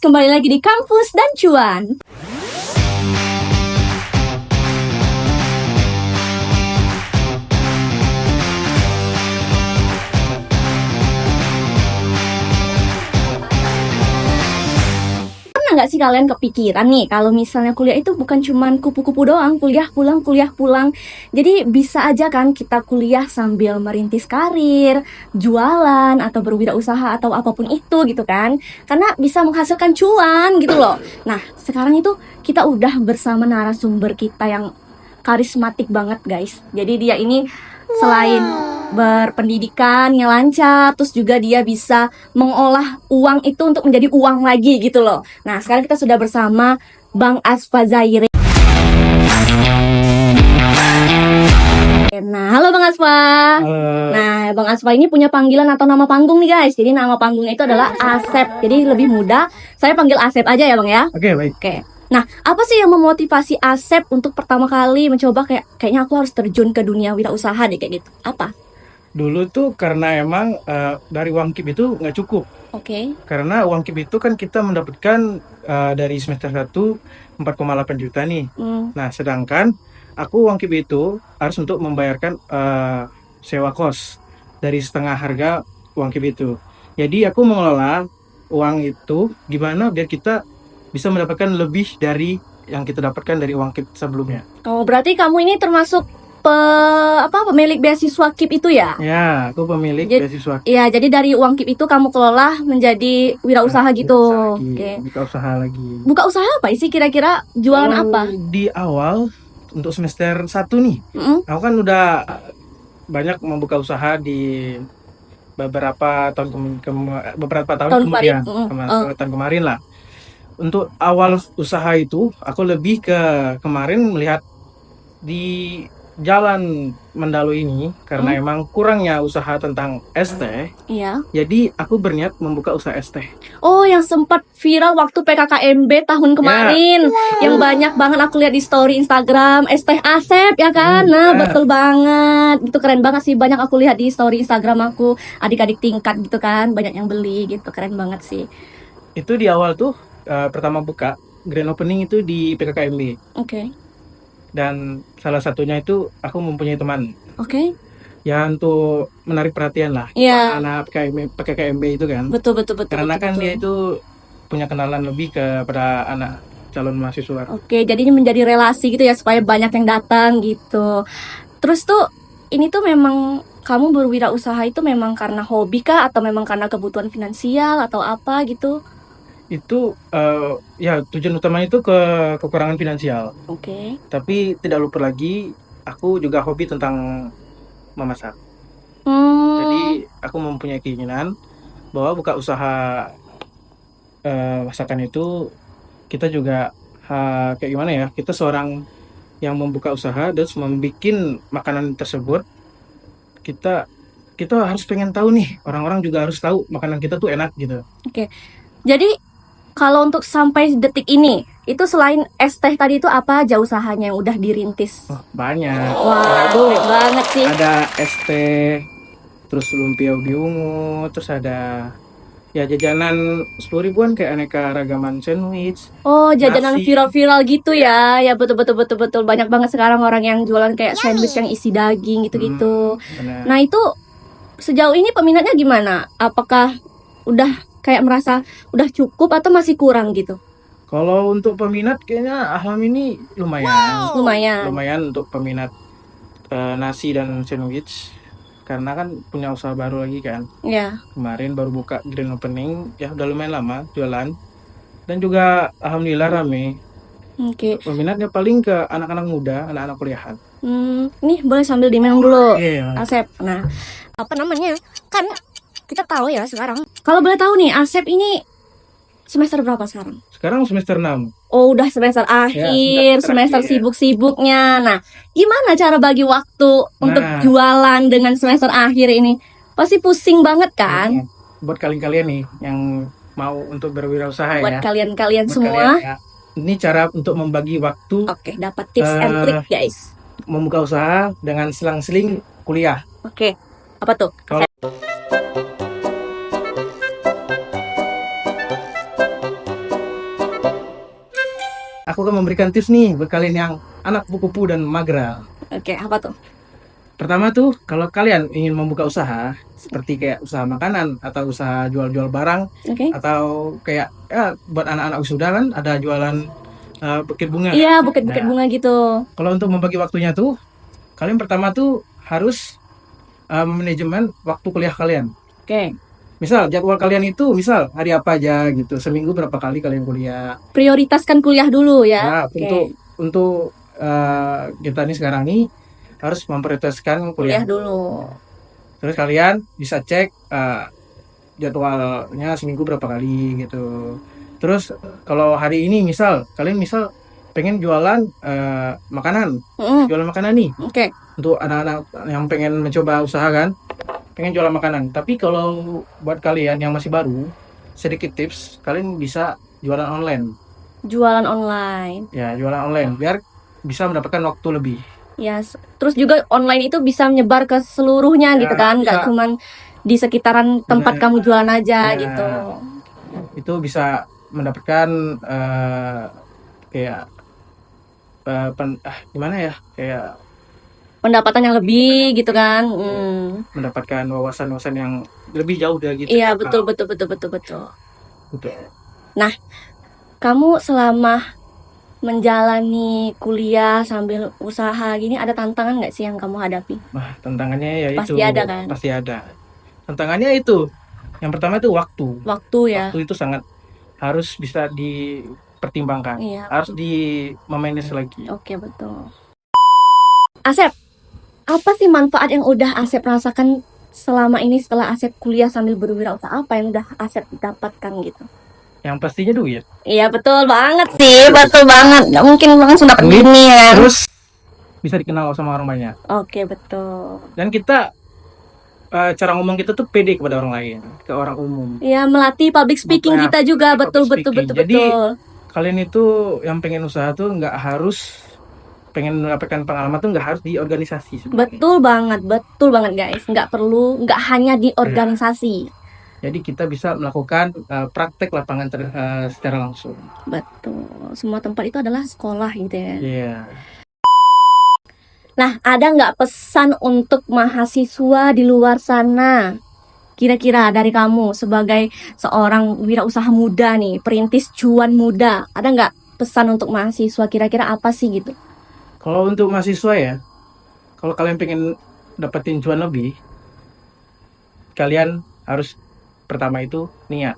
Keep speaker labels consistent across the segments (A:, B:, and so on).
A: kembali lagi di Kampus dan Cuan. Pernah nggak sih kalian kepikiran nih kalau misalnya kuliah itu bukan cuman kupu-kupu doang, kuliah pulang. Jadi bisa aja kan kita kuliah sambil merintis karir, jualan atau berwirausaha atau apapun itu gitu kan. Karena bisa menghasilkan cuan gitu loh. Nah, sekarang itu kita udah bersama narasumber kita yang karismatik banget guys. Jadi dia ini selain berpendidikan yang lancar, terus juga dia bisa mengolah uang itu untuk menjadi uang lagi gitu loh. Nah, sekarang kita sudah bersama Bang Asfa Zaire. Nah, halo Bang Asfa. Nah, Bang Asfa ini punya panggilan atau nama panggung nih guys. Jadi nama panggungnya itu adalah Asep. Jadi lebih mudah saya panggil Asep aja ya Bang ya.
B: Oke, baik.
A: Oke. Nah, apa sih yang memotivasi Asep untuk pertama kali mencoba kayaknya aku harus terjun ke dunia wirausaha deh kayak gitu? Apa?
B: Dulu tuh karena emang dari uang KIP itu nggak cukup.
A: Oke.
B: Karena uang KIP itu kan kita mendapatkan dari semester 1 4,8 juta nih. Nah, sedangkan aku uang KIP itu harus untuk membayarkan sewa kos dari setengah harga uang KIP itu. Jadi aku mengelola uang itu gimana biar kita bisa mendapatkan lebih dari yang kita dapatkan dari uang KIP sebelumnya.
A: Oh, berarti kamu ini termasuk pemilik beasiswa KIP itu ya?
B: Ya, aku pemilik beasiswa KIP.
A: Iya, jadi dari uang KIP itu kamu kelola menjadi wirausaha gitu. Oke.
B: Buka usaha lagi.
A: Buka usaha apa sih kira-kira? Jualan apa?
B: Di awal untuk semester 1 nih, aku kan udah banyak membuka usaha di beberapa tahun kemudian, tahun kemarin lah. Untuk awal usaha itu, aku lebih ke kemarin melihat di jalan Mandalo ini karena emang kurangnya usaha tentang es teh.
A: Iya.
B: Jadi aku berniat membuka usaha es teh.
A: Oh, yang sempat viral waktu PKKMB tahun kemarin. Yang banyak banget aku lihat di story Instagram es teh Asep ya kan. Nah, betul banget. Itu keren banget sih, banyak aku lihat di story Instagram aku, adik-adik tingkat gitu kan, banyak yang beli gitu. Keren banget sih.
B: Itu di awal tuh pertama buka grand opening itu di PKKMB.
A: Oke.
B: Dan salah satunya itu aku mempunyai teman.
A: Oke.
B: Ya untuk menarik perhatian lah.
A: Iya.
B: Anak PKKMB itu kan.
A: Betul.
B: Karena kan dia itu punya kenalan lebih kepada anak calon mahasiswa.
A: Oke, jadi ini menjadi relasi gitu ya supaya banyak yang datang gitu. Terus tuh ini tuh memang kamu berwirausaha itu memang karena hobi kah atau memang karena kebutuhan finansial atau apa gitu?
B: Itu ya tujuan utamanya itu kekurangan finansial.
A: Oke.
B: Tapi tidak lupa lagi aku juga hobi tentang memasak. Jadi aku mempunyai keinginan bahwa buka usaha masakan itu kita juga kayak gimana ya, kita seorang yang membuka usaha dan membuat makanan tersebut, kita harus pengen tahu nih, orang-orang juga harus tahu makanan kita tuh enak gitu.
A: Oke. Jadi kalau untuk sampai detik ini, itu selain es teh tadi itu apa aja usahanya yang udah dirintis?
B: Oh, banyak.
A: Wah, keren banget sih.
B: Ada es teh, terus lumpia ubi ungu, terus ada ya jajanan 10 ribuan kayak aneka ragaman sandwich.
A: Oh, jajanan
B: nasi.
A: viral-viral gitu ya. Ya betul. Banyak banget sekarang orang yang jualan kayak sandwich yang isi daging gitu-gitu. Nah, itu sejauh ini peminatnya gimana? Apakah udah kayak merasa udah cukup atau masih kurang gitu?
B: Kalau untuk peminat kayaknya Ahlam ini lumayan. Lumayan untuk peminat nasi dan sandwich. Karena kan punya usaha baru lagi kan.
A: Iya.
B: Kemarin baru buka grand opening, ya udah lumayan lama jualan. Dan juga alhamdulillah rame.
A: Oke.
B: Peminatnya paling ke anak-anak muda, anak-anak kuliahan.
A: Nih boleh sambil diminum dulu,
B: Asep.
A: Nah, apa namanya? Kan kita tahu ya sekarang. Kalau boleh tahu nih, Asep ini semester berapa sekarang?
B: Sekarang semester 6.
A: Oh, udah semester akhir, semester sibuk-sibuknya. Nah, gimana cara bagi waktu untuk jualan dengan semester akhir ini? Pasti pusing banget kan?
B: Buat kalian nih yang mau untuk berwirausaha
A: buat kalian semua.
B: Ini cara untuk membagi waktu.
A: Oke, dapat tips and trick guys.
B: Membuka usaha dengan selang-seling kuliah.
A: Oke, apa tuh?
B: aku akan memberikan tips nih buat kalian yang anak kupu-kupu dan mageral.
A: Oke, apa tuh?
B: Pertama tuh, kalau kalian ingin membuka usaha seperti kayak usaha makanan atau usaha jual-jual barang,
A: Oke.
B: atau kayak ya buat anak-anak wisuda kan ada jualan bukit bunga.
A: Iya, bukit-bukit
B: Nah,
A: bunga gitu.
B: kalau untuk membagi waktunya tuh, kalian pertama tuh harus manajemen waktu kuliah kalian.
A: Oke.
B: Misal jadwal kalian itu misal hari apa aja gitu, seminggu berapa kali kalian kuliah.
A: Prioritaskan kuliah dulu ya.
B: Nah,
A: Oke.
B: untuk kita nih sekarang nih harus memprioritaskan
A: Kuliah
B: kuliah.
A: dulu.
B: Terus kalian bisa cek jadwalnya seminggu berapa kali gitu. Terus kalau hari ini kalian pengen jualan makanan, jualan makanan nih
A: Oke.
B: untuk anak-anak yang pengen mencoba usaha kan, pengen jualan makanan. Tapi kalau buat kalian yang masih baru, sedikit tips, kalian bisa jualan online.
A: Jualan online.
B: Ya, jualan online biar bisa mendapatkan waktu lebih.
A: Ya, terus juga online itu bisa menyebar ke seluruhnya
B: Ya,
A: gitu kan, nggak
B: ya.
A: cuman di sekitaran tempat kamu jualan aja
B: Ya.
A: gitu.
B: Itu bisa mendapatkan kayak gimana ya, kayak
A: Pendapatan yang lebih gitu kan.
B: mendapatkan wawasan-wawasan yang lebih jauh dari gitu.
A: Iya, betul.
B: Betul.
A: Nah, kamu selama menjalani kuliah sambil usaha gini ada tantangan nggak sih yang kamu hadapi?
B: Nah, tantangannya ya itu
A: Pasti ada kan?
B: pasti ada. Tantangannya itu yang pertama itu waktu.
A: Waktu ya.
B: Waktu itu sangat harus bisa dipertimbangkan.
A: Iya.
B: Harus memanage lagi.
A: Oke, betul. Asep, apa sih manfaat yang udah Asep rasakan selama ini setelah Asep kuliah sambil berwirausaha? Apa yang udah Asep dapatkan gitu?
B: Yang pastinya duit.
A: Iya, betul banget sih, betul banget. Nggak mungkin langsung dapat gini ya.
B: Terus bisa dikenal sama orang banyak.
A: Oke, betul.
B: Dan kita cara ngomong kita tuh pede kepada orang lain, ke orang umum.
A: Iya, melatih public speaking kita juga, betul.
B: Jadi kalian itu yang pengen usaha tuh nggak harus pengen mendapatkan pengalaman tuh nggak harus di organisasi sebenarnya.
A: Betul banget guys. Nggak hanya di organisasi.
B: Jadi kita bisa melakukan praktek lapangan secara langsung.
A: Betul. Semua tempat itu adalah sekolah gitu ya.
B: Iya.
A: Nah, ada nggak pesan untuk mahasiswa di luar sana? Kira-kira dari kamu sebagai seorang wirausaha muda nih, perintis cuan muda, ada nggak pesan untuk mahasiswa? Kira-kira apa sih gitu?
B: Kalau untuk mahasiswa ya, kalau kalian pengen dapetin cuan lebih, kalian harus pertama itu niat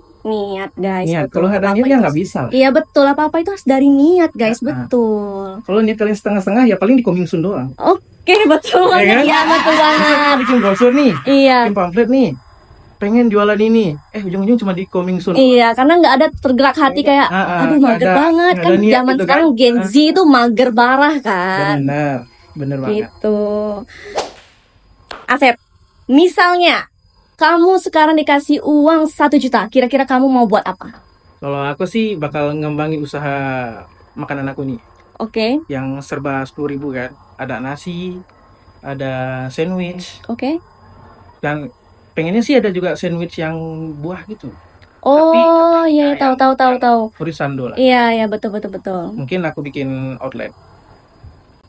B: guys.
A: Niat.
B: Kalau ada niat ya nggak bisa.
A: Iya betul, apa-apa itu harus dari niat guys. Betul.
B: Kalau niat kalian setengah-setengah ya paling di coming soon doang.
A: Oke, betul banget. Iya, betul banget.
B: Bikin brosur nih,
A: iya,
B: bikin pamflet nih, pengen jualan ini, ujung-ujung cuma di coming soon.
A: Iya, karena nggak ada tergerak hati kayak aduh mager banget kan, zaman gitu sekarang kan? Gen Z itu mager parah kan.
B: Bener banget
A: gitu. Asep, misalnya kamu sekarang dikasih uang 1 juta, kira-kira kamu mau buat apa?
B: Kalau aku sih bakal ngembangin usaha makanan aku nih.
A: Oke.
B: Yang serba 10.000 kan. Ada nasi, ada sandwich.
A: Oke.
B: Dan pengennya sih ada juga sandwich yang buah gitu.
A: Oh iya, tahu.
B: Furisando lah.
A: Iya, betul.
B: Mungkin aku bikin outlet.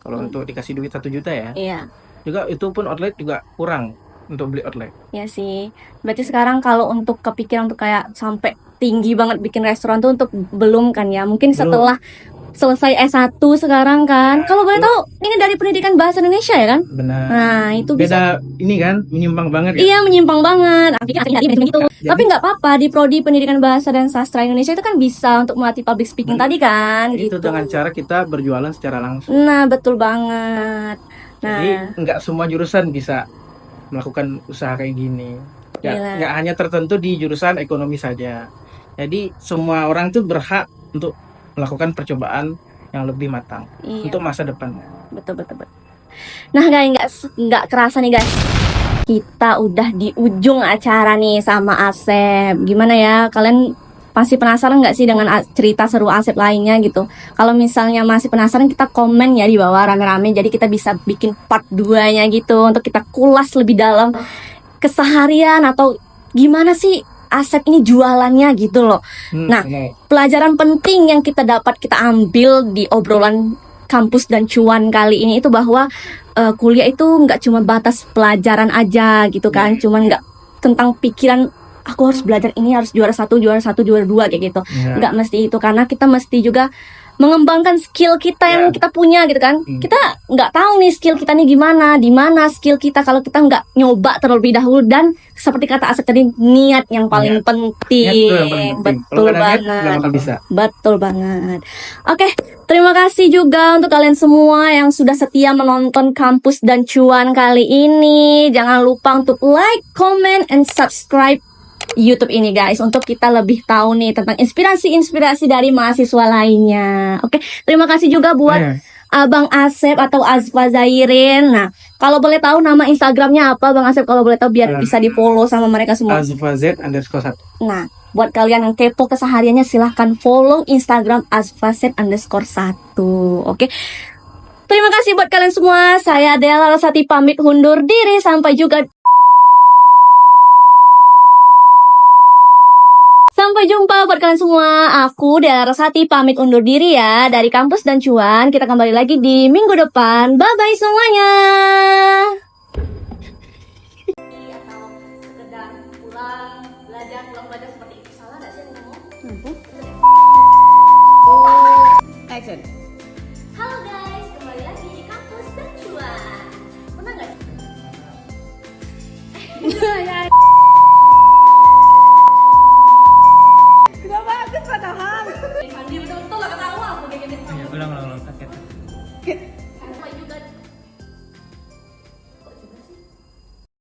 B: Kalau untuk dikasih duit 1 juta ya.
A: Iya.
B: Juga itu pun outlet juga kurang untuk beli outlet.
A: Ya sih. Berarti sekarang kalau untuk kepikiran untuk kayak sampai tinggi banget bikin restoran tuh untuk belum kan ya. Mungkin setelah selesai S1 sekarang kan. Kalau boleh tahu, ini dari pendidikan bahasa Indonesia ya kan?
B: Benar.
A: Nah, itu
B: beda bisa, ini kan menyimpang banget ya.
A: Iya, menyimpang banget. Tapi nggak apa-apa, di prodi pendidikan bahasa dan sastra Indonesia itu kan bisa untuk melatih public speaking tadi kan.
B: Itu
A: gitu.
B: dengan cara kita berjualan secara langsung.
A: Nah, betul banget.
B: Jadi nggak semua jurusan bisa melakukan usaha kayak gini. Nggak hanya tertentu di jurusan ekonomi saja. Jadi semua orang tuh berhak untuk melakukan percobaan yang lebih matang untuk masa depan.
A: Betul. Nah guys, nggak kerasa nih guys, kita udah di ujung acara nih sama Asep. Gimana ya, kalian pasti penasaran nggak sih dengan cerita seru Asep lainnya gitu? Kalau misalnya masih penasaran, kita komen ya di bawah rame-rame. Jadi kita bisa bikin part 2-nya gitu untuk kita kulas lebih dalam keseharian atau gimana sih Asep ini jualannya gitu loh. Nah, pelajaran penting yang kita dapat kita ambil di obrolan kampus dan cuan kali ini itu bahwa kuliah itu nggak cuma batas pelajaran aja gitu kan, cuman nggak tentang pikiran aku harus belajar ini, harus juara 1, juara 1, juara 2 kayak gitu. Nggak mesti itu, karena kita mesti juga mengembangkan skill kita yang kita punya gitu kan. Kita nggak tahu nih skill kita nih gimana, di mana skill kita kalau kita nggak nyoba terlebih dahulu. Dan seperti kata Asep tadi, niat yang paling penting. Betul banget. Betul banget. Oke, terima kasih juga untuk kalian semua yang sudah setia menonton Kampus dan Cuan kali ini. Jangan lupa untuk like, comment, and subscribe YouTube ini guys, untuk kita lebih tahu nih tentang inspirasi-inspirasi dari mahasiswa lainnya. Oke, terima kasih juga buat Abang Asep atau Azfa Zairin. Nah, kalau boleh tahu nama Instagramnya apa Bang Asep, kalau boleh tahu, biar bisa di follow sama mereka semua.
B: Azfa_Z_1.
A: Nah, buat kalian yang kepo kesehariannya, silahkan follow Instagram Azfa_Z_1. Oke, terima kasih buat kalian semua. Saya Dela Rosati pamit undur diri. Sampai jumpa buat kalian semua. Aku Dela Rosati pamit undur diri ya dari Kampus dan Cuan. Kita kembali lagi di minggu depan. Bye-bye semuanya. Atau sekedar pulang belajar seperti itu. Salah nggak sih ngomong?
C: Action.
A: Halo guys, kembali lagi di Kampus dan Cuan. Pernah nggak?
C: Ya.